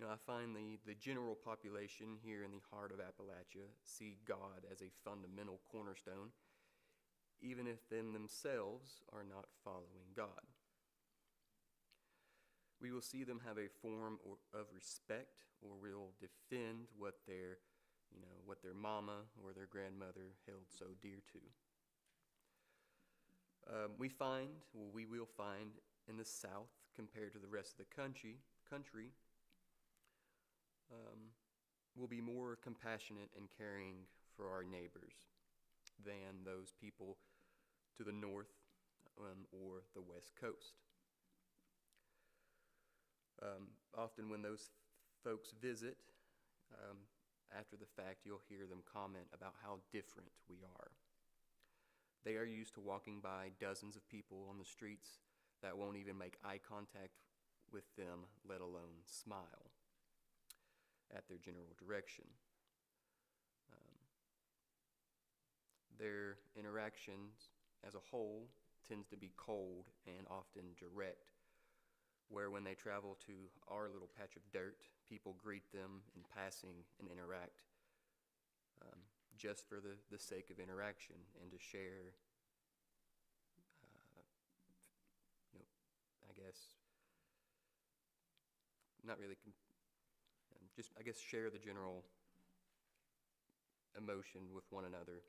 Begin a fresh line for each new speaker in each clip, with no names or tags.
I find the general population here in the heart of Appalachia see God as a fundamental cornerstone, even if themselves are not following God. We will see them have a form of respect, or will defend what their mama or their grandmother held so dear to. We will find in the South, compared to the rest of the country, will be more compassionate and caring for our neighbors than those people to the north or the west coast. Often when those folks visit, after the fact, you'll hear them comment about how different we are. They are used to walking by dozens of people on the streets that won't even make eye contact with them, let alone smile at their general direction. Their interactions as a whole tends to be cold and often direct, where when they travel to our little patch of dirt, people greet them in passing and interact just for the sake of interaction and to share, share the general emotion with one another.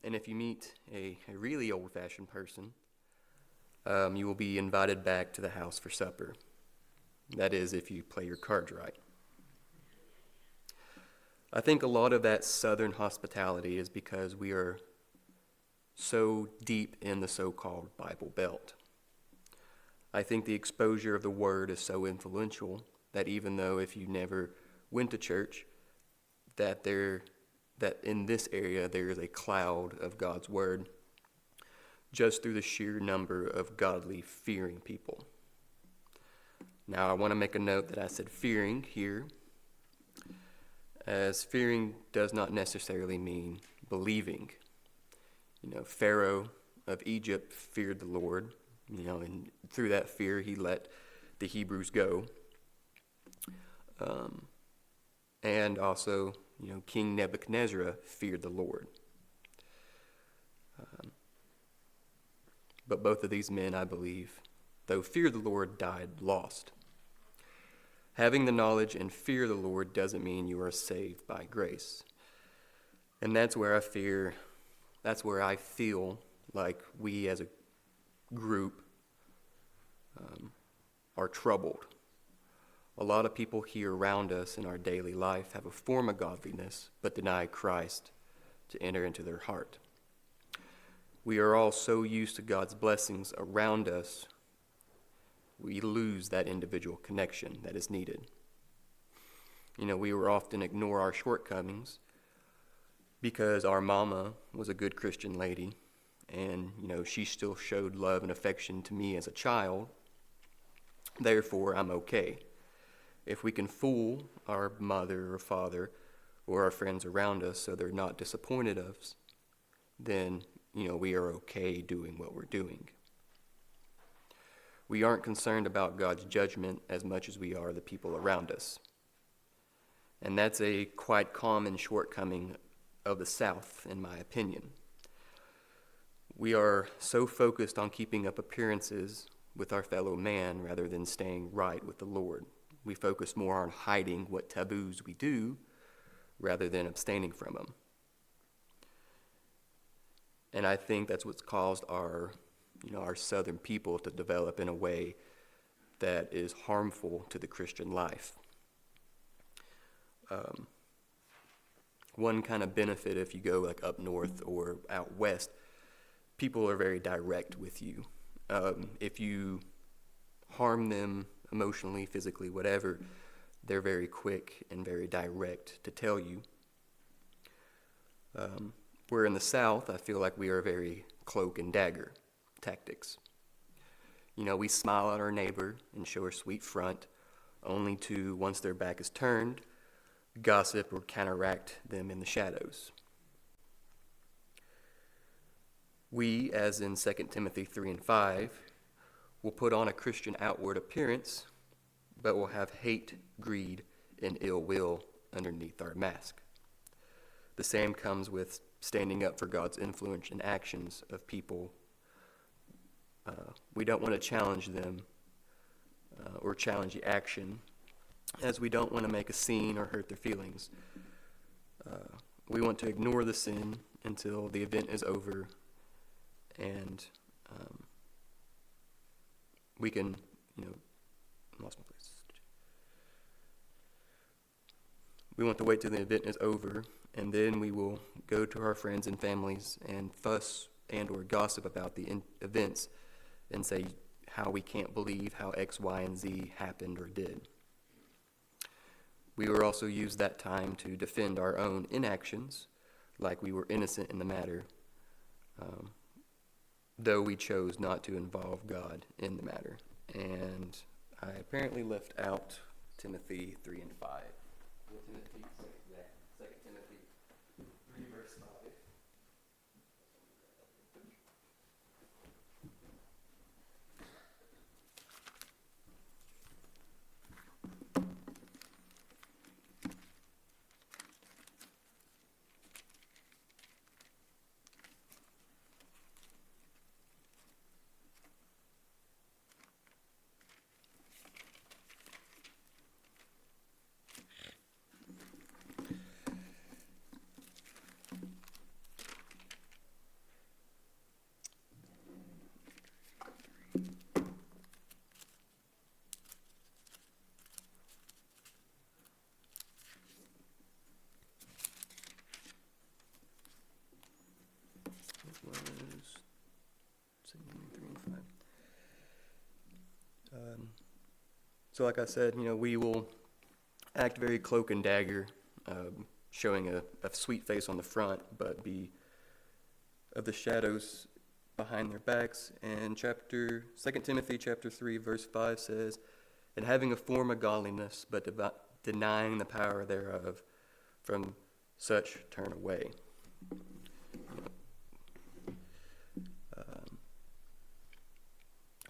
And if you meet a really old-fashioned person, you will be invited back to the house for supper. That is, if you play your cards right. I think a lot of that Southern hospitality is because we are so deep in the so-called Bible Belt. I think the exposure of the Word is so influential that even though if you never went to church, that in this area there is a cloud of God's Word just through the sheer number of godly, fearing people. Now, I want to make a note that I said fearing here, as fearing does not necessarily mean believing. Pharaoh of Egypt feared the Lord, and through that fear he let the Hebrews go. And also, King Nebuchadnezzar feared the Lord. But both of these men, I believe, though feared the Lord, died lost. Having the knowledge and fear of the Lord doesn't mean you are saved by grace. And that's where I feel like we as a group are troubled. A lot of people here around us in our daily life have a form of godliness, but deny Christ to enter into their heart. We are all so used to God's blessings around us, we lose that individual connection that is needed. We will often ignore our shortcomings because our mama was a good Christian lady, and, she still showed love and affection to me as a child. Therefore, I'm okay. If we can fool our mother or father or our friends around us so they're not disappointed of us, then, we are okay doing what we're doing. We aren't concerned about God's judgment as much as we are the people around us. And that's a quite common shortcoming of the South, in my opinion. We are so focused on keeping up appearances with our fellow man rather than staying right with the Lord. We focus more on hiding what taboos we do rather than abstaining from them. And I think that's what's caused our Southern people to develop in a way that is harmful to the Christian life. One kind of benefit if you go like up north or out west, people are very direct with you. If you harm them emotionally, physically, whatever, they're very quick and very direct to tell you. Where in the South, I feel like we are very cloak and dagger tactics. We smile at our neighbor and show our sweet front, only to, once their back is turned, gossip or counteract them in the shadows. We, as in 2 Timothy 3 and 5, will put on a Christian outward appearance, but will have hate, greed, and ill will underneath our mask. The same comes with standing up for God's influence and actions of people. We don't want to challenge them or challenge the action, as we don't want to make a scene or hurt their feelings. We want to ignore the sin until the event is over, and we can, lost my place. We want to wait till the event is over, and then we will go to our friends and families and fuss and or gossip about the events and say how we can't believe how X, Y, and Z happened or did. We will also use that time to defend our own inactions, like we were innocent in the matter, though we chose not to involve God in the matter. And I apparently left out Timothy 3 and 5. Will Timothy say that? 2 Timothy 3 verse 5. So like I said, we will act very cloak and dagger, showing a sweet face on the front, but be of the shadows behind their backs. And 2 Timothy chapter 3, verse 5 says, "And having a form of godliness, but denying the power thereof, from such turn away."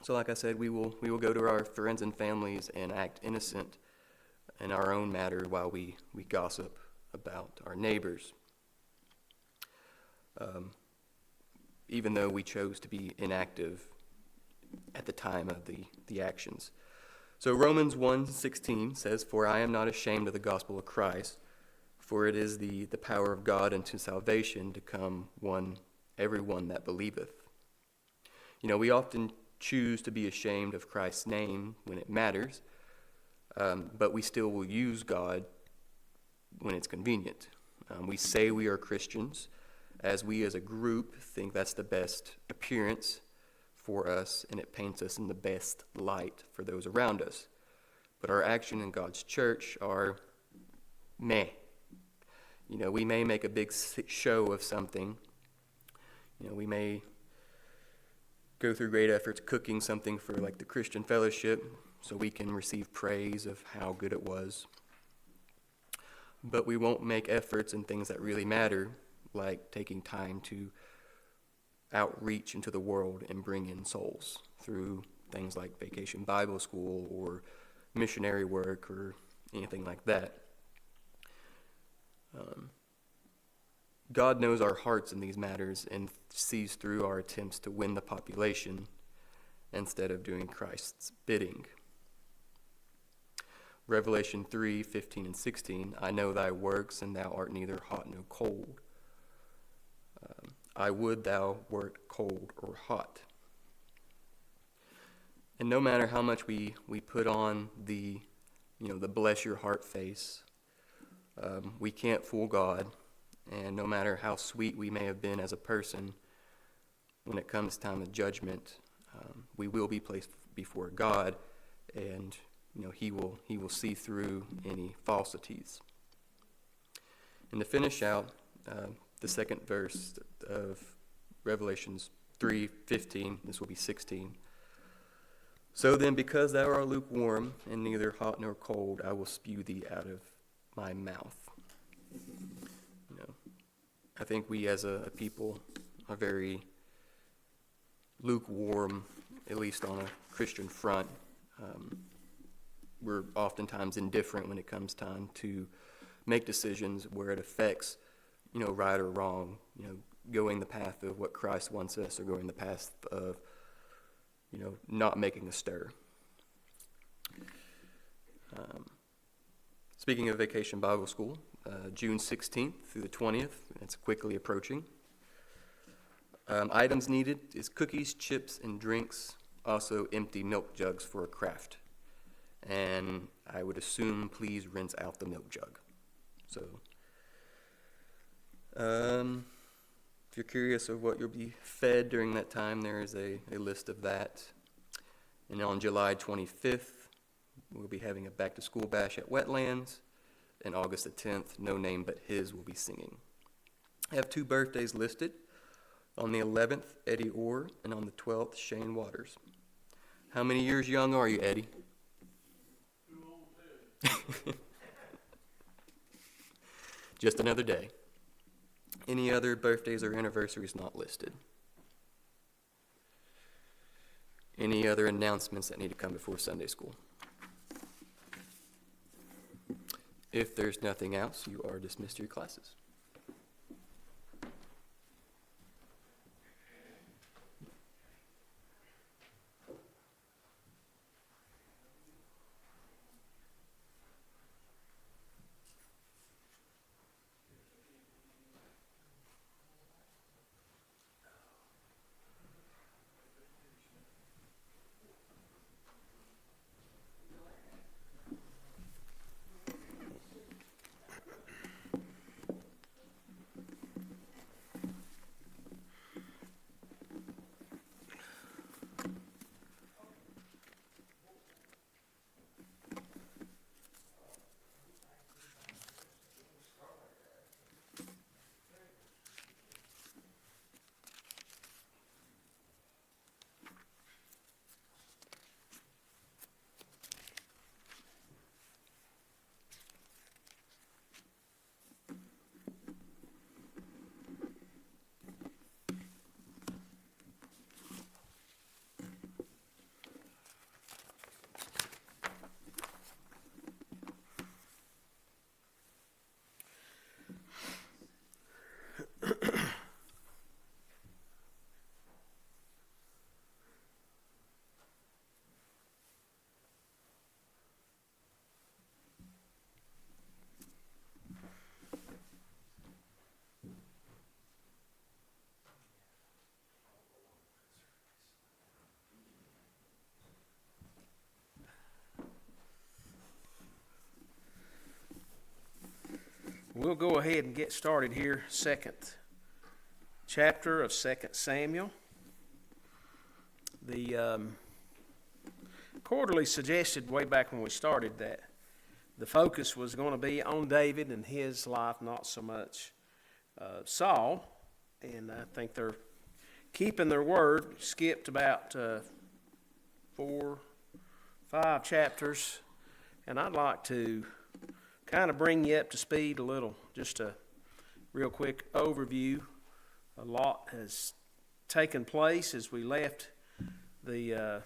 So like I said, we will go to our friends and families and act innocent in our own matter while we gossip about our neighbors, even though we chose to be inactive at the time of the actions. So Romans 1:16 says, "For I am not ashamed of the gospel of Christ, for it is the power of God unto salvation to come everyone that believeth." We often choose to be ashamed of Christ's name when it matters, but we still will use God when it's convenient. We say we are Christians, as we as a group think that's the best appearance for us, and it paints us in the best light for those around us. But our action in God's church are meh. We may make a big show of something. We may go through great efforts cooking something for like the Christian fellowship so we can receive praise of how good it was. But we won't make efforts in things that really matter, like taking time to outreach into the world and bring in souls through things like Vacation Bible School or missionary work or anything like that. God knows our hearts in these matters and sees through our attempts to win the population instead of doing Christ's bidding. Revelation 3:15 and 16, "I know thy works, and thou art neither hot nor cold. I would thou wert cold or hot." And no matter how much we put on the bless your heart face, we can't fool God. And no matter how sweet we may have been as a person, when it comes time of judgment, we will be placed before God, and He will see through any falsities. And to finish out, the second verse of Revelations 3:15, this will be 16. "So then, because thou art lukewarm and neither hot nor cold, I will spew thee out of my mouth." I think we as a people are very lukewarm, at least on a Christian front. we're oftentimes indifferent when it comes time to make decisions where it affects, right or wrong, going the path of what Christ wants us or going the path of, not making a stir. Speaking of Vacation Bible School, June 16th through the 20th, it's quickly approaching. Items needed is cookies, chips, and drinks, also empty milk jugs for a craft. And I would assume please rinse out the milk jug. So, if you're curious of what you'll be fed during that time, there is a list of that. And on July 25th, we'll be having a back-to-school bash at Wetlands. And August the 10th, No Name But His will be singing. I have 2 birthdays listed. On the 11th, Eddie Orr, and on the 12th, Shane Waters. How many years young are you, Eddie? Just another day. Any other birthdays or anniversaries not listed? Any other announcements that need to come before Sunday school? If there's nothing else, you are dismissed to your classes.
We'll go ahead and get started here. Second chapter of 2 Samuel. The quarterly suggested way back when we started that the focus was going to be on David and his life, not so much Saul. And I think they're keeping their word. Skipped about 4, 5 chapters. And I'd like to kind of bring you up to speed a little, just a real quick overview. A lot has taken place as we left the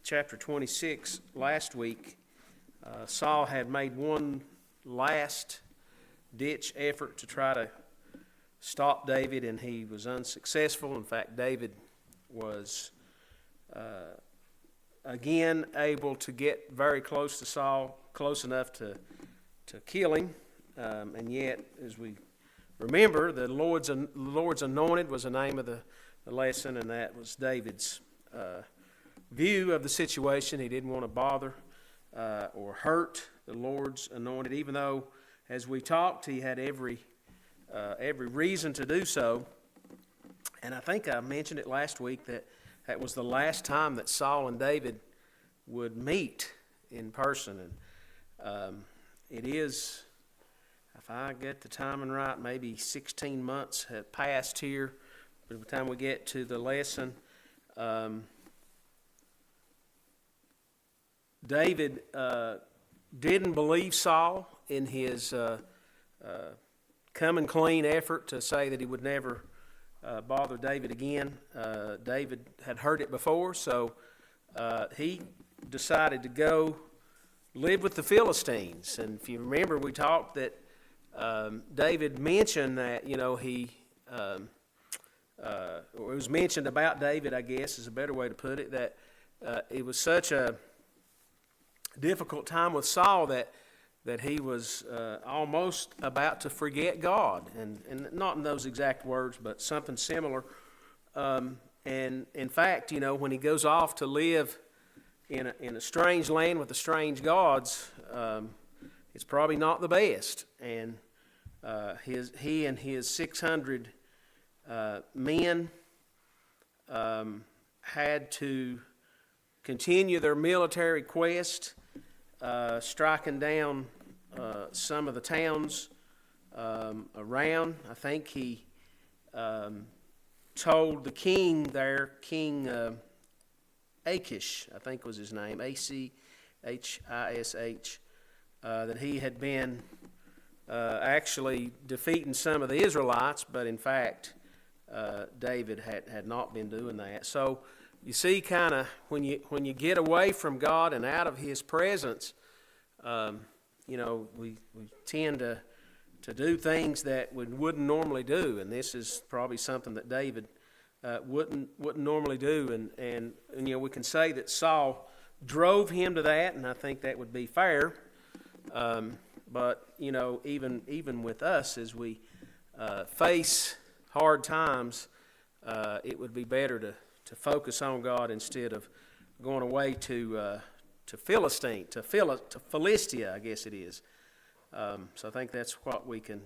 chapter 26 last week. Saul had made one last ditch effort to try to stop David, and he was unsuccessful. In fact, David was again able to get very close to Saul, close enough to kill him, and yet, as we remember, the Lord's anointed was the name of the lesson, and that was David's view of the situation. He didn't want to bother or hurt the Lord's anointed, even though, as we talked, he had every reason to do so. And I think I mentioned it last week that was the last time that Saul and David would meet in person, and it is, if I get the timing right, maybe 16 months have passed here by the time we get to the lesson. David didn't believe Saul in his coming clean effort to say that he would never bother David again. David had heard it before, so he decided to go lived with the Philistines. And if you remember, we talked that David mentioned that, or it was mentioned about David, I guess is a better way to put it, that it was such a difficult time with Saul that he was almost about to forget God, and not in those exact words, but something similar. And in fact, when he goes off to live in a strange land with the strange gods, it's probably not the best. And he and his 600 men had to continue their military quest, striking down some of the towns around. I think he told the king there, King Achish, I think was his name, Achish, that he had been actually defeating some of the Israelites, but in fact David had not been doing that. So you see, kind of when you get away from God and out of His presence, we tend to do things that we wouldn't normally do, and this is probably something that David wouldn't normally do, and we can say that Saul drove him to that, and I think that would be fair. But even with us, as we face hard times, it would be better to focus on God instead of going away to Philistia, I guess it is. So I think that's what we can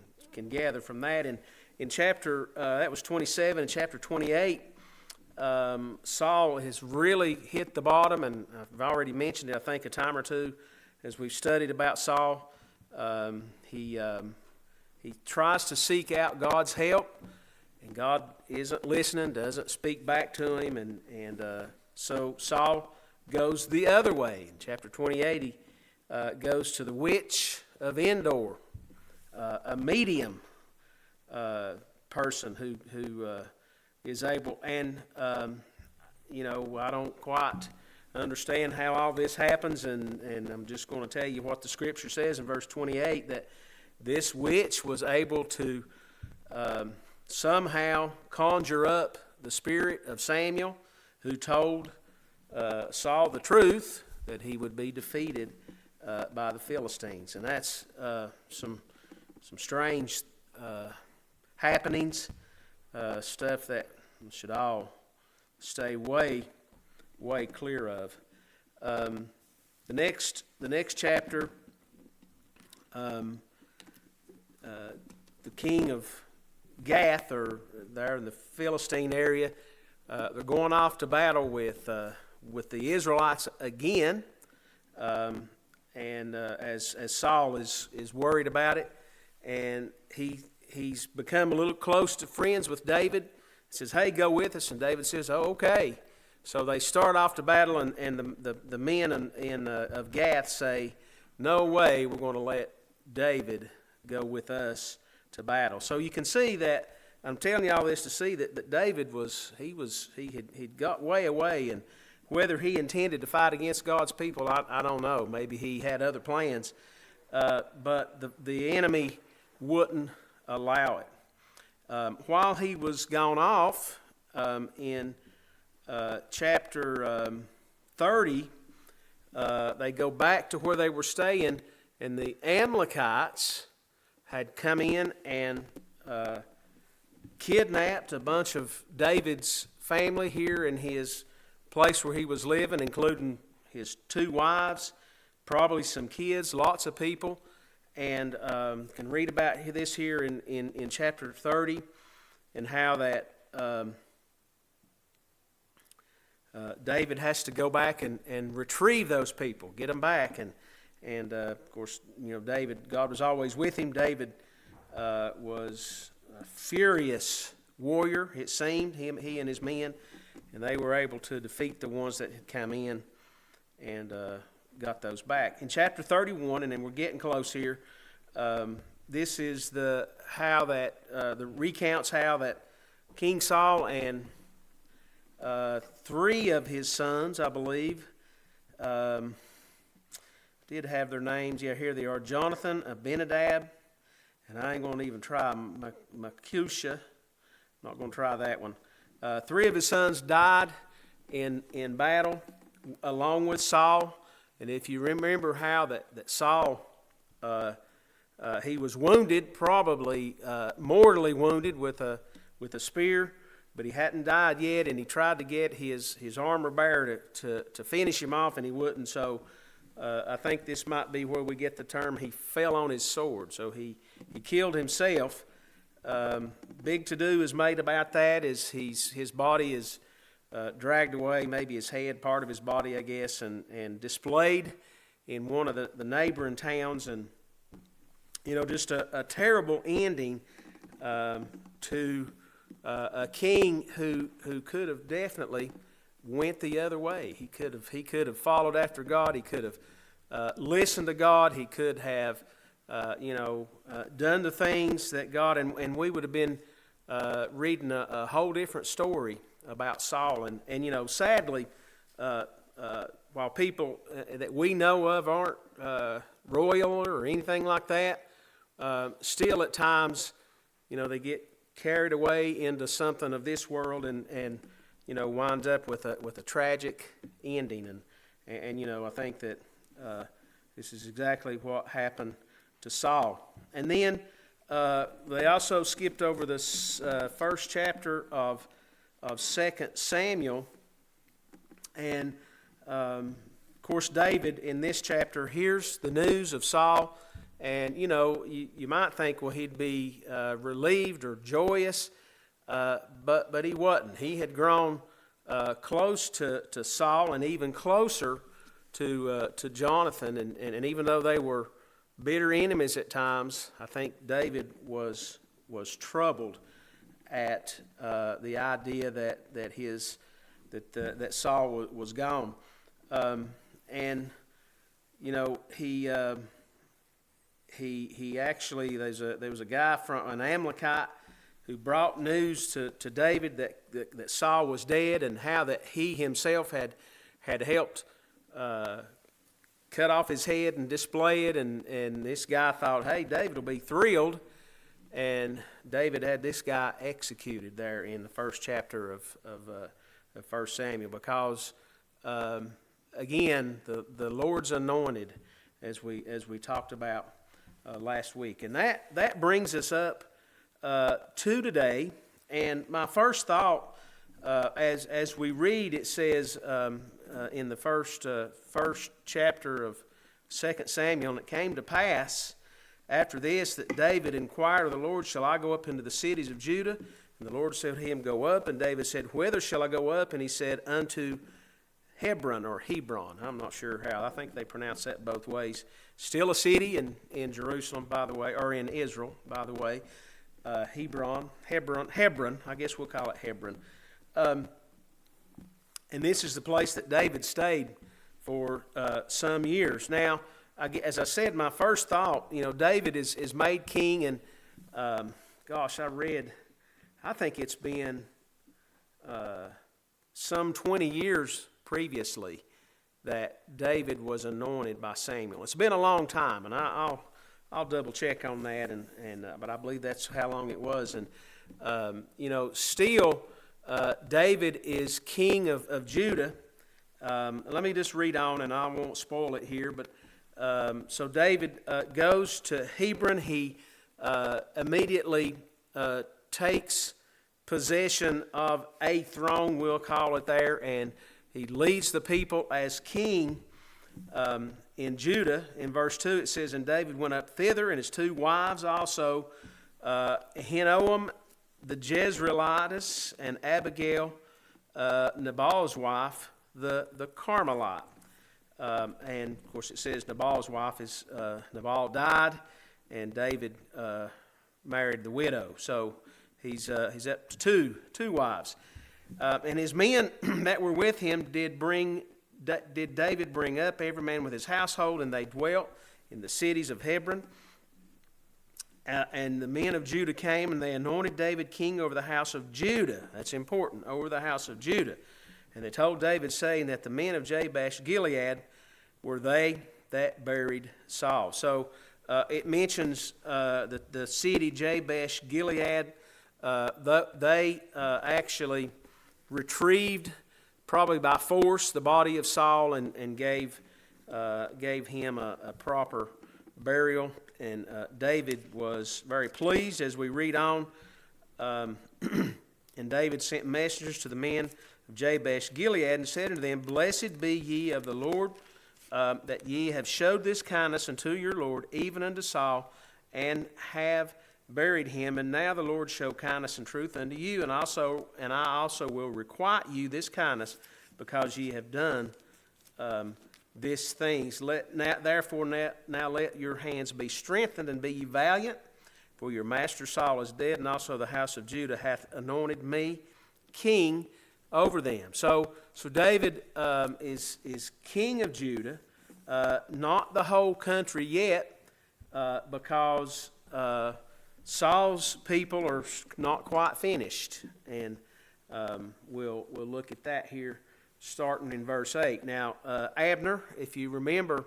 gather from that. And in chapter, that was 27, in chapter 28, Saul has really hit the bottom, and I've already mentioned it, I think, a time or two as we've studied about Saul. He tries to seek out God's help, and God isn't listening, doesn't speak back to him, and so Saul goes the other way. In chapter 28, he goes to the witch of Endor, a medium person who is able, and I don't quite understand how all this happens, and I'm just going to tell you what the Scripture says in verse 28, that this witch was able to somehow conjure up the spirit of Samuel, who told Saul the truth, that he would be defeated by the Philistines. And that's some strange happenings, stuff that we should all stay way clear of. The next chapter, the king of Gath, or there in the Philistine area, they're going off to battle with the Israelites again, and as Saul is worried about it, and he's become a little close to friends with David. He says, "Hey, go with us," and David says, "Oh, okay." So they start off to battle, and the men of Gath say, "No way, we're going to let David go with us to battle." So you can see that, I'm telling you all this to see that David he'd got way away, and whether he intended to fight against God's people, I don't know. Maybe he had other plans, but the enemy wouldn't allow it. While he was gone off, in chapter 30, they go back to where they were staying, and the Amalekites had come in and kidnapped a bunch of David's family here in his place where he was living, including his 2 wives, probably some kids, lots of people. And can read about this here in chapter 30, and how that David has to go back and retrieve those people, get them back. And of course, God was always with him. David was a furious warrior, it seemed, he and his men, and they were able to defeat the ones that had come in and got those back. In chapter 31, and then we're getting close here, this is the recounts how that King Saul and 3 of his sons, I believe, did have their names. Yeah, here they are. Jonathan, Abinadab, and I ain't going to even try Macusha. Not going to try that one. 3 of his sons died in battle along with Saul. And if you remember how that Saul, he was wounded, probably mortally wounded with a spear, but he hadn't died yet, and he tried to get his armor bearer to finish him off, and he wouldn't. So I think this might be where we get the term he fell on his sword. So he killed himself. Big to-do is made about that as his body is dragged away, maybe his head, part of his body, I guess, and displayed in one of the neighboring towns. And, just a terrible ending to a king who could have definitely went the other way. He could have followed after God. He could have listened to God. He could have done the things that God, and we would have been reading a whole different story about Saul. And sadly, while people that we know of aren't royal or anything like that, still at times, they get carried away into something of this world and winds up with a tragic ending. And I think that this is exactly what happened to Saul. And then they also skipped over this first chapter of 2 Samuel. And, of course, David in this chapter hears the news of Saul. And, you might think, well, he'd be relieved or joyous, but he wasn't. He had grown close to Saul and even closer to Jonathan. And even though they were bitter enemies at times, I think David was troubled at the idea that Saul was gone. And he actually, there was a guy from an Amalekite who brought news to David that Saul was dead, and how that he himself had helped cut off his head and display it. And this guy thought, hey, David will be thrilled. And David had this guy executed there in the first chapter of 1 Samuel because, again, the Lord's anointed, as we talked about last week. And that brings us up to today. And my first thought, as we read, it says in the first chapter of 2 Samuel, and it came to pass after this that David inquired of the Lord, shall I go up into the cities of Judah? And the Lord said to him, go up. And David said, whither shall I go up? And he said, unto Hebron or Hebron. I'm not sure how. I think they pronounce that both ways. Still a city in Jerusalem, by the way, or in Israel, by the way. Hebron. I guess we'll call it Hebron. And this is the place that David stayed for some years. Now, as I said, my first thought, David is made king, and I think it's been some 20 years previously that David was anointed by Samuel. It's been a long time, and I'll double check on that, but I believe that's how long it was. And still, David is king of Judah. Let me just read on, and I won't spoil it here. But so David goes to Hebron. He immediately takes possession of a throne, we'll call it there, and he leads the people as king in Judah. In verse 2 it says, and David went up thither, and his 2 wives also, Ahinoam the Jezreelitess, and Abigail, Nabal's wife, the Carmelite. And of course it says Nabal's wife is, Nabal died, and David married the widow. So he's up to two wives. And his men that were with him did David bring up, every man with his household, and they dwelt in the cities of Hebron. And the men of Judah came, and they anointed David king over the house of Judah. That's important, over the house of Judah. And they told David, saying that the men of Jabesh Gilead were they that buried Saul. So it mentions the city Jabesh Gilead. They actually retrieved, probably by force, the body of Saul and gave him a proper burial. And David was very pleased as we read on. And David sent messengers to the men of Jabesh Gilead and said unto them, Blessed be ye of the Lord, that ye have showed this kindness unto your Lord, even unto Saul, and have buried him. And now the Lord show kindness and truth unto you, and I also will requite you this kindness, because ye have done these things. Therefore let your hands be strengthened, and be ye valiant, for your master Saul is dead, and also the house of Judah hath anointed me king over them. So David is king of Judah, not the whole country yet, because Saul's people are not quite finished, and we'll look at that here, starting in verse 8. Now, Abner, if you remember,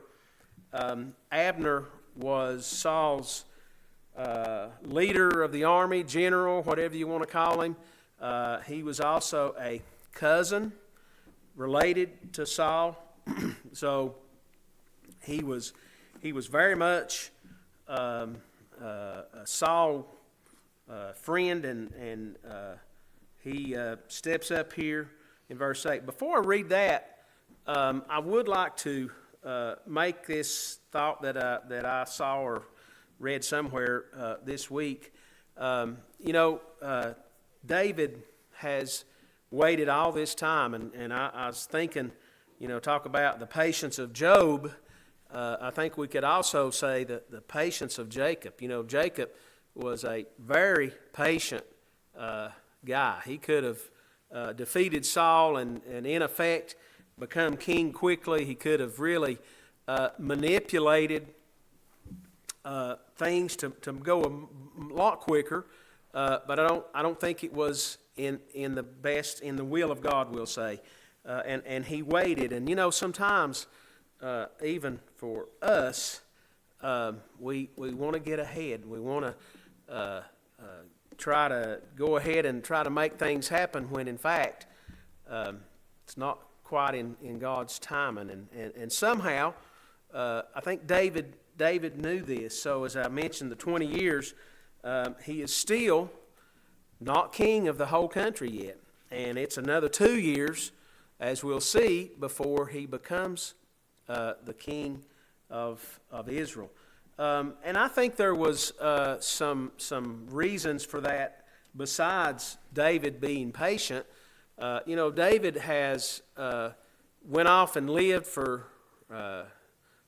Abner was Saul's leader of the army, general, whatever you want to call him. He was also a cousin related to Saul, so he was very much a Saul friend, and he steps up here in verse 8. Before I read that, I would like to make this thought that I saw or read somewhere this week. David has waited all this time, and I was thinking, talk about the patience of Job. I think we could also say that the patience of Jacob. Jacob was a very patient guy. He could have defeated Saul and in effect become king quickly. He could have really manipulated things to go a lot quicker, but I don't think it was in the will of God, we'll say. And he waited, and sometimes even for us, we want to get ahead. We want to try to go ahead and try to make things happen when in fact it's not quite in God's timing. And somehow I think David knew this. So as I mentioned, the 20 years, he is still not king of the whole country yet. And it's another 2 years, as we'll see, before he becomes the king of Israel. And I think there was some reasons for that besides David being patient. David has went off and lived for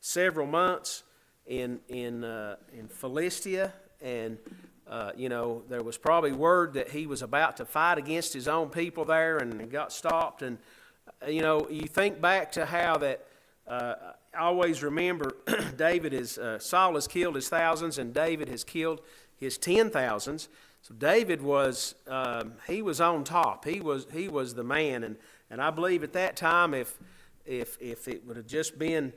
several months in Philistia, and there was probably word that he was about to fight against his own people there, and got stopped. And you think back to how that. I always remember Saul has killed his thousands, and David has killed his 10,000s. So David was he was on top. He was the man, and I believe at that time, if it would have just been,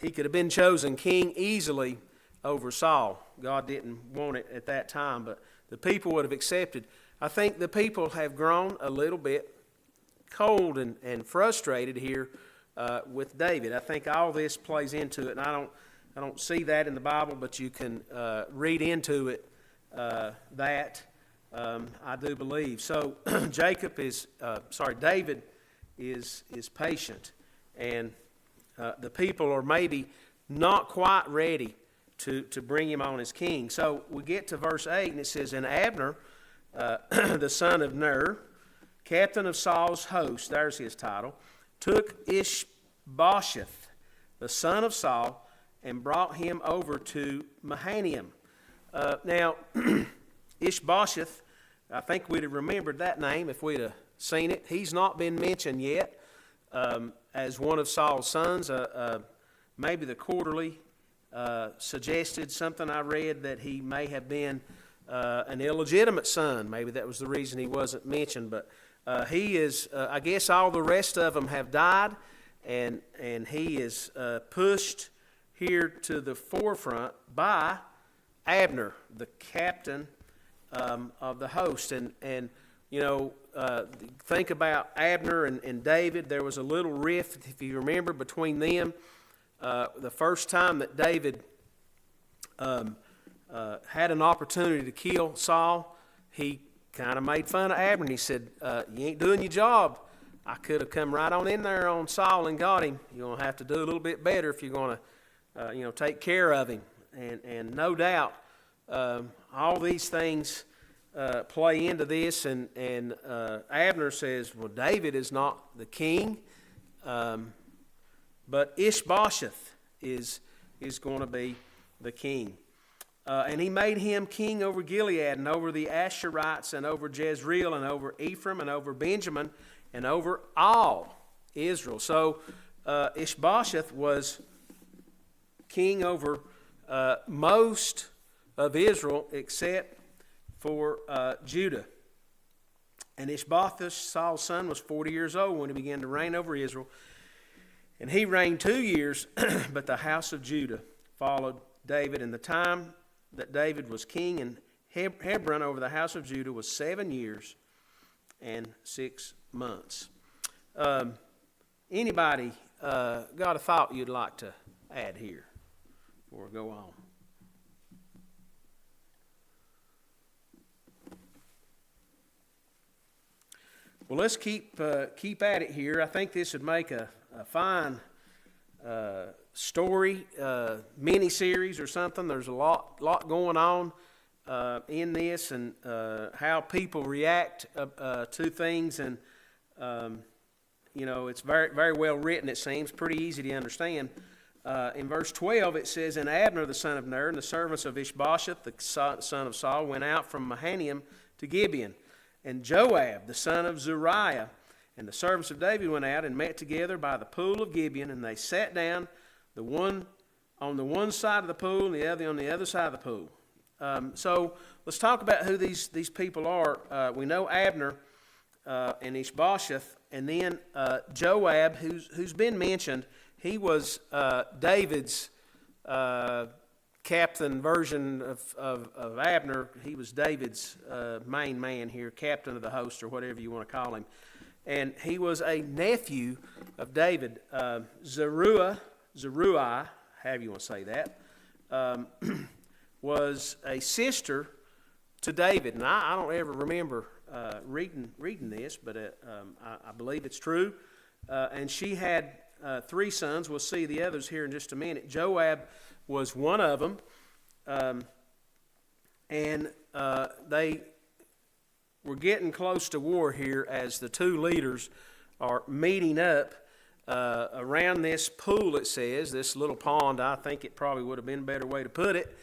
he could have been chosen king easily over Saul. God didn't want it at that time, but the people would have accepted. I think the people have grown a little bit cold and frustrated here with David. I think all this plays into it, and I don't see that in the Bible, but you can read into it that I do believe. So David is patient, and the people are maybe not quite ready to bring him on as king. So we get to verse 8, and it says, And Abner, the son of Ner, captain of Saul's host, there's his title, took Ishbosheth, the son of Saul, and brought him over to Mahanaim. Now, Ishbosheth, I think we'd have remembered that name if we'd have seen it. He's not been mentioned yet as one of Saul's sons. Maybe the Quarterly suggested something I read that he may have been an illegitimate son. Maybe that was the reason he wasn't mentioned. But he is, I guess all the rest of them have died, and he is pushed here to the forefront by Abner, the captain of the host. And you know, think about Abner and David. There was a little rift, if you remember, between them. The first time that David had an opportunity to kill Saul, he kind of made fun of Abner. He said, you ain't doing your job. I could have come right on in there on Saul and got him. You're going to have to do a little bit better if you're going to, take care of him. And no doubt, all these things play into this. And Abner says, well, David is not the king, but Ishbosheth is going to be the king. And he made him king over Gilead and over the Asherites and over Jezreel and over Ephraim and over Benjamin and over all Israel. So Ishbosheth was king over most of Israel except for Judah. And Ishbosheth, Saul's son, was 40 years old when he began to reign over Israel. And he reigned 2 years, but the house of Judah followed David. And the time that David was king in Hebron over the house of Judah was 7 years and 6 months. Anybody got a thought you'd like to add here before we go on? Well, let's keep at it here. I think this would make a fine story, mini-series or something. There's a lot going on in this, and how people react to things, and it's very, very well written. It seems pretty easy to understand. In verse 12, it says, "And Abner the son of Ner and the servants of Ishbosheth the son of Saul went out from Mahanaim to Gibeon. And Joab the son of Zeruiah and the servants of David went out and met together by the pool of Gibeon, and they sat down, the one on the one side of the pool and the other on the other side of the pool." So let's talk about who these people are. We know Abner and Ishbosheth, and then Joab, who's been mentioned. He was David's captain version of Abner. He was David's main man here, captain of the host, or whatever you want to call him. And he was a nephew of David. Zeruiah, however you want to say that, was a sister to David. And I don't ever remember reading this, but I believe it's true. And she had 3 sons. We'll see the others here in just a minute. Joab was one of them. And they were getting close to war here as the 2 leaders are meeting up around this pool, it says, this little pond. I think it probably would have been a better way to put it.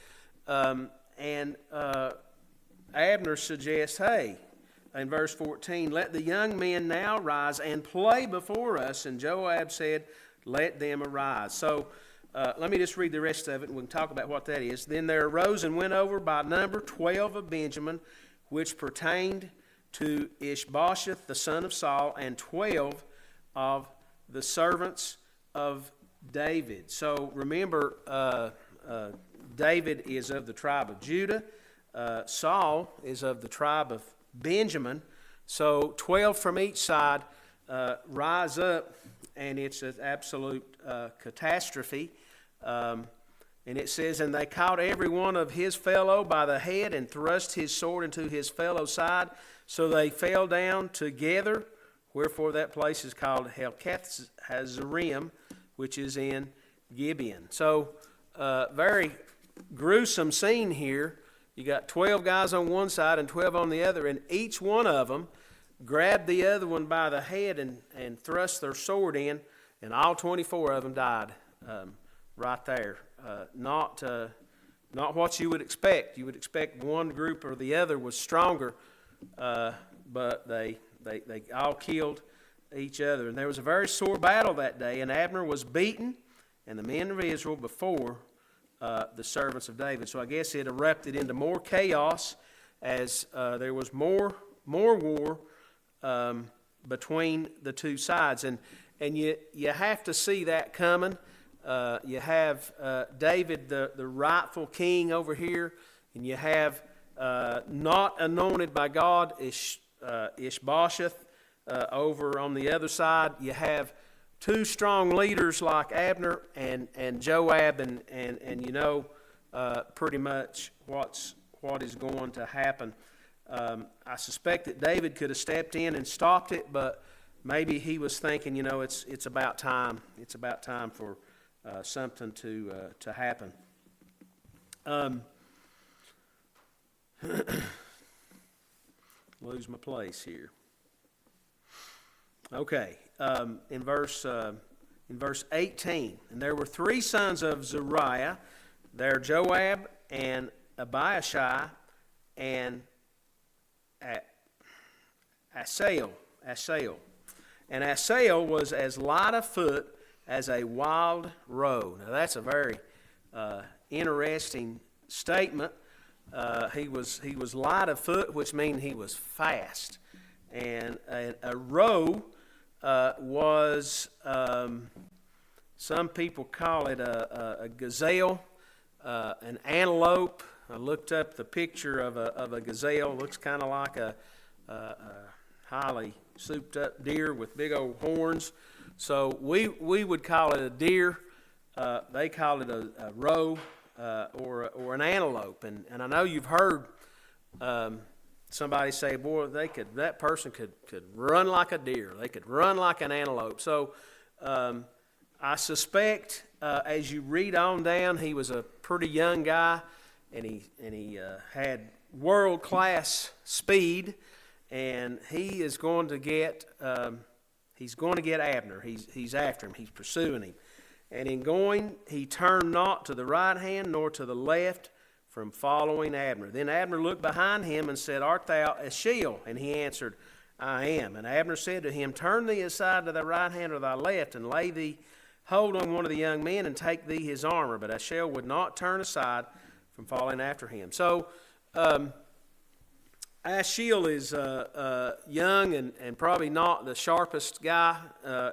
And Abner suggests, hey, in verse 14, "Let the young men now rise and play before us." And Joab said, "Let them arise." So let me just read the rest of it, and we can talk about what that is. "Then there arose and went over by number 12 of Benjamin, which pertained to Ishbosheth the son of Saul, and 12 of the servants of David." So remember, David is of the tribe of Judah. Saul is of the tribe of Benjamin. So 12 from each side rise up, and it's an absolute catastrophe. And it says, "And they caught every one of his fellow by the head and thrust his sword into his fellow's side. So they fell down together, wherefore that place is called Helkath Hazarim, which is in Gibeon." So very gruesome scene here. You got 12 guys on one side and 12 on the other, and each one of them grabbed the other one by the head and thrust their sword in, and all 24 of them died right there. Not what you would expect. You would expect one group or the other was stronger, but they all killed each other. And there was a very sore battle that day, and Abner was beaten, and the men of Israel before the servants of David. So I guess it erupted into more chaos as there was more war between the 2 sides. And you have to see that coming. You have David, the rightful king over here, and you have not anointed by God, Ishbosheth over on the other side. You have two strong leaders like Abner and Joab, and you know pretty much what is going to happen. I suspect that David could have stepped in and stopped it, but maybe he was thinking, you know, it's about time. It's about time for something to happen. Lose my place here. Okay, in verse 18, and there were three sons of Zeruiah. They're Joab and Abishai and Asahel. And Asahel was as light of foot as a wild roe. Now that's a very interesting statement. He was light of foot, which means he was fast. And a roe was, some people call it a gazelle, an antelope. I looked up the picture of a gazelle. It looks kind of like a highly souped up deer with big old horns. So we would call it a deer. They call it a roe or an antelope. And I know you've heard somebody say, boy, that person could run like a deer. They could run like an antelope. So I suspect as you read on down, he was a pretty young guy, and he had world-class speed, and he is going to get Abner. He's after him. He's pursuing him. And in going, he turned not to the right hand nor to the left from following Abner. Then Abner looked behind him and said, Art thou Asahel? And he answered, I am. And Abner said to him, Turn thee aside to thy right hand or thy left, and lay thee hold on one of the young men, and take thee his armor. But Asahel would not turn aside from following after him. So Asahel is young and probably not the sharpest guy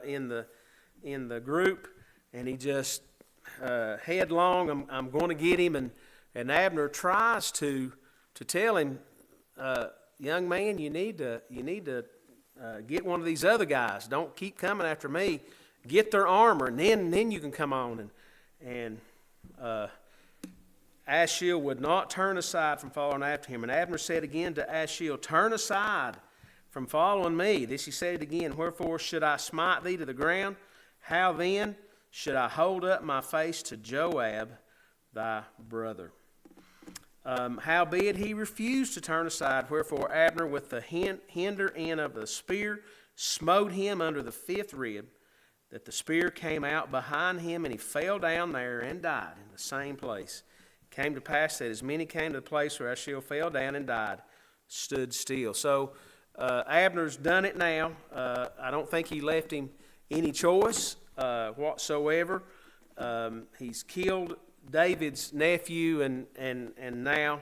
in the group, and he just headlong. I'm going to get him, and Abner tries to tell him, young man, you need to get one of these other guys. Don't keep coming after me. Get their armor, and then you can come on. And Asahel would not turn aside from following after him. And Abner said again to Asahel, Turn aside from following me. This he said again, Wherefore should I smite thee to the ground? How then should I hold up my face to Joab, thy brother? Howbeit he refused to turn aside, wherefore Abner with the hinder end of the spear smote him under the fifth rib, that the spear came out behind him, and he fell down there and died in the same place. It came to pass that as many came to the place where Asahel fell down and died, stood still. So Abner's done it now. I don't think he left him any choice whatsoever. He's killed David's nephew, and now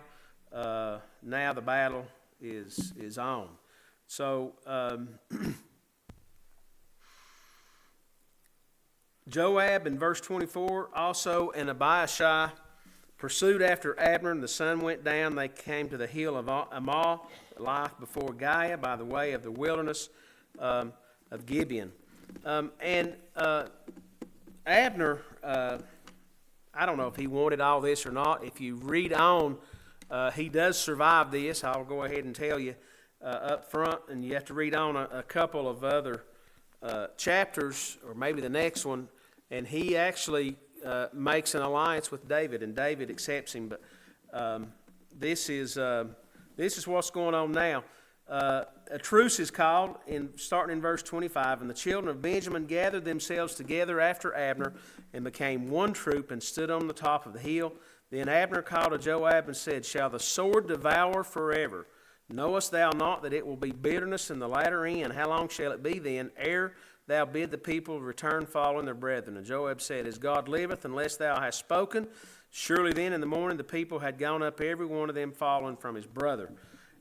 the battle is on. So Joab in verse 24 also and Abishai pursued after Abner, and the sun went down. They came to the hill of Amal, lieth before Giah, by the way of the wilderness of Gibeon. And Abner, I don't know if he wanted all this or not. If you read on, he does survive this. I'll go ahead and tell you up front, and you have to read on a couple of other chapters, or maybe the next one, and he actually makes an alliance with David, and David accepts him. But this is what's going on now. A truce is called, starting in verse 25, and the children of Benjamin gathered themselves together after Abner, and became one troop, and stood on the top of the hill. Then Abner called to Joab and said, Shall the sword devour forever? Knowest thou not that it will be bitterness in the latter end? How long shall it be then, ere thou bid the people return following their brethren? And Joab said, As God liveth, unless thou hast spoken, surely then in the morning the people had gone up, every one of them fallen from his brother.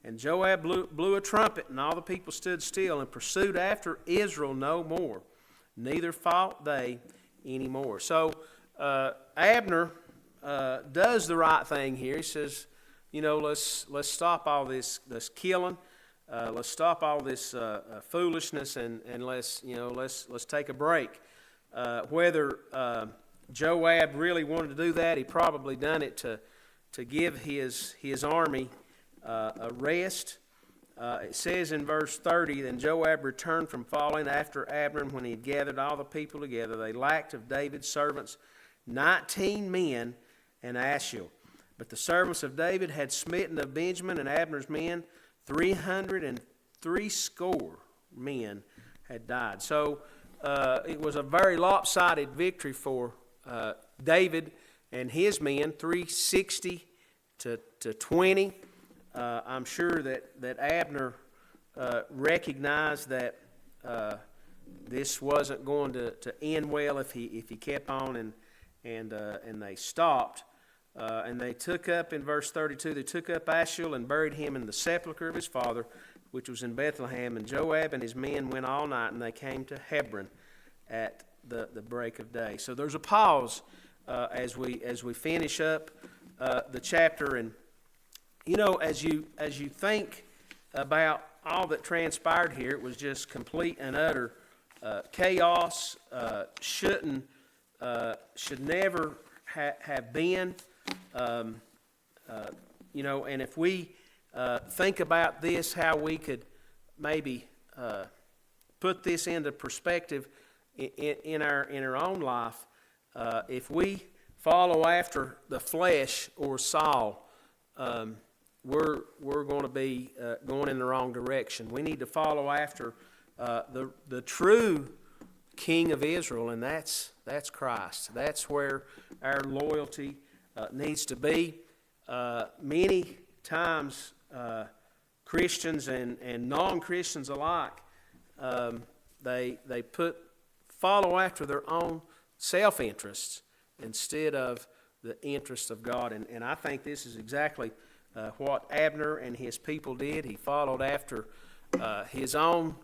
And Joab blew a trumpet, and all the people stood still, and pursued after Israel no more, neither fought they any more. So Abner does the right thing here. He says, let's stop all this killing. Let's stop all this foolishness and let's take a break. Whether Joab really wanted to do that, he probably done it to give his army a rest. It says in verse 30, then Joab returned from falling after Abner. When he had gathered all the people together, they lacked of David's servants 19 men and Ashel. But the servants of David had smitten of Benjamin and Abner's men 360 men had died. So it was a very lopsided victory for David and his men, 360 to 20. I'm sure that Abner recognized that this wasn't going to end well if he kept on and they stopped. And they took up, in verse 32, they took up Ashel and buried him in the sepulchre of his father, which was in Bethlehem. And Joab and his men went all night, and they came to Hebron at the break of day. So there's a pause as we finish up the chapter. And as you think about all that transpired here, it was just complete and utter chaos. Should never have been. And if we think about this, how we could maybe put this into perspective in our own life, if we follow after the flesh or Saul, we're going to be going in the wrong direction. We need to follow after the true King of Israel, and that's Christ. That's where our loyalty needs to be. Many times, Christians and non-Christians alike, they follow after their own self-interests instead of the interest of God. And I think this is exactly what Abner and his people did. He followed after his own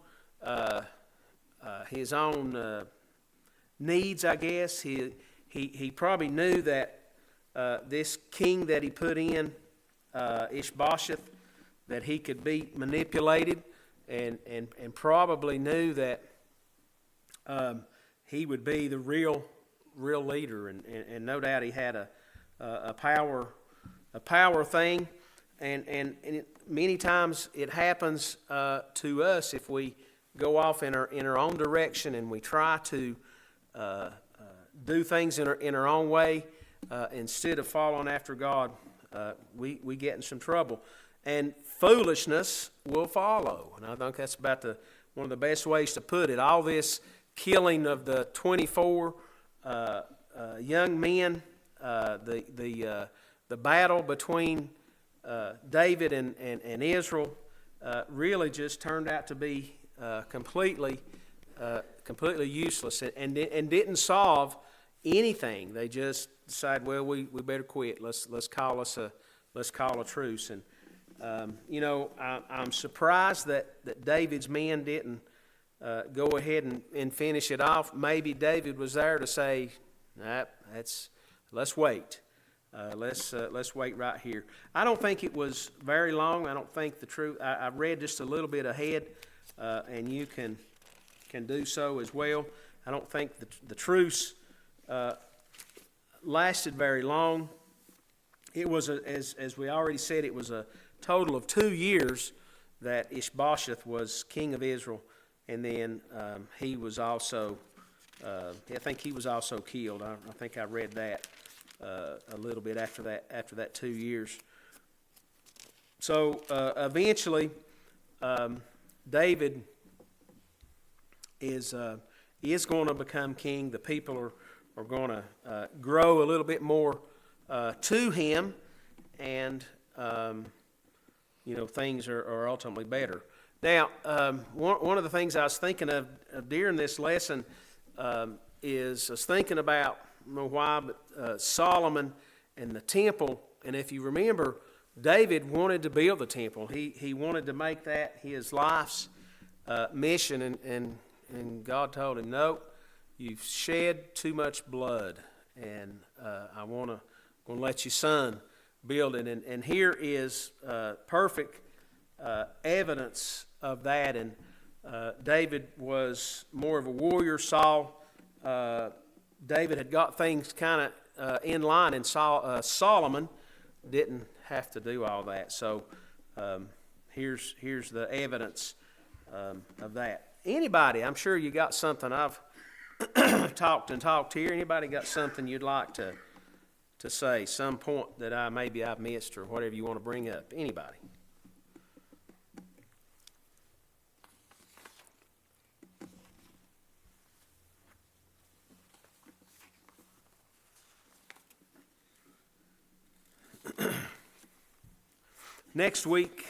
needs, I guess. He probably knew that this king that he put in, Ishbosheth, that he could be manipulated, and probably knew that he would be the real leader, and no doubt he had a power thing, and many times it happens to us if we go off in our own direction and we try to do things in our own way instead of following after God. We get in some trouble, and foolishness will follow. And I think that's about one of the best ways to put it. All this killing of the 24 young men, the battle between David and Israel really just turned out to be completely useless, and didn't solve anything. They just decided, well, we better quit. Let's call a truce. And I'm surprised that David's men didn't go ahead and finish it off. Maybe David was there to say, nah, let's wait. Let's wait right here. I don't think it was very long. I don't think the truth. I read just a little bit ahead, and you can do so as well. I don't think the truce lasted very long. It was, as we already said, it was a total of 2 years that Ishbosheth was king of Israel, and then he was also, I think he was also killed. I think I read that a little bit after that 2 years. So eventually, David is going to become king. The people are going to grow a little bit more to him, and things are ultimately better. Now, one of the things I was thinking of during this lesson is I was thinking about, I don't know why, but Solomon and the temple. And if you remember, David wanted to build the temple. He wanted to make that his life's mission, and God told him, no, you've shed too much blood, and I want to let your son build it. And here is perfect evidence of that. And David was more of a warrior. David had got things kind of in line, and Solomon didn't have to do all that. So here's the evidence of that. Anybody, I'm sure you got something. I've talked here. Anybody got something you'd like to say? Some point that I've missed, or whatever you want to bring up. Anybody? Next week,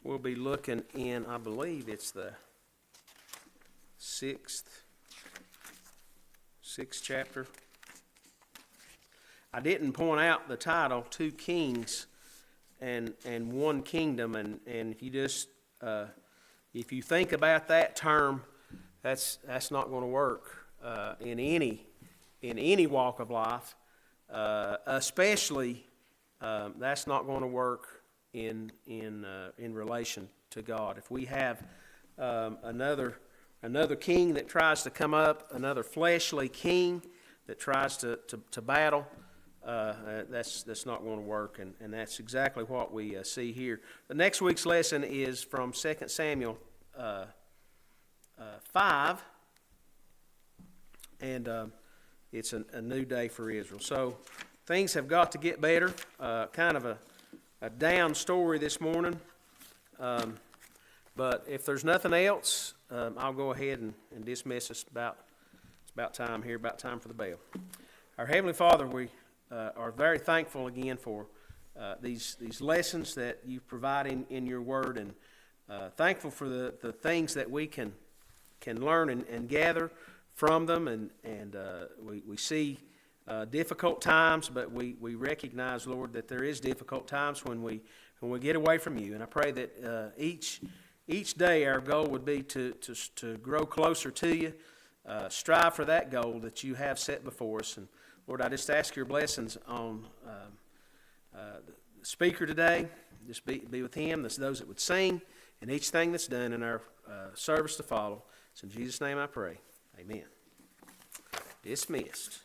we'll be looking in, I believe it's the sixth chapter. I didn't point out the title, Two Kings and One Kingdom, and if you just if you think about that term, that's not going to work in any walk of life, especially that's not going to work in relation to God. If we have another king that tries to come up, another fleshly king that tries to battle, that's not going to work, and that's exactly what we see here. The next week's lesson is from 2 Samuel 5, and it's a new day for Israel. So things have got to get better. Kind of a down story this morning, but if there's nothing else, I'll go ahead and dismiss us. It's about time here, about time for the bell. Our Heavenly Father, we are very thankful again for these lessons that you provide in your Word, and thankful for the things that we can learn and gather from them, and we see difficult times, but we recognize, Lord, that there is difficult times when we get away from you. And I pray that each day our goal would be to grow closer to you, strive for that goal that you have set before us. And Lord, I just ask your blessings on the speaker today. Just be with him, those that would sing, and each thing that's done in our service to follow. It's in Jesus' name I pray. Amen. Dismissed.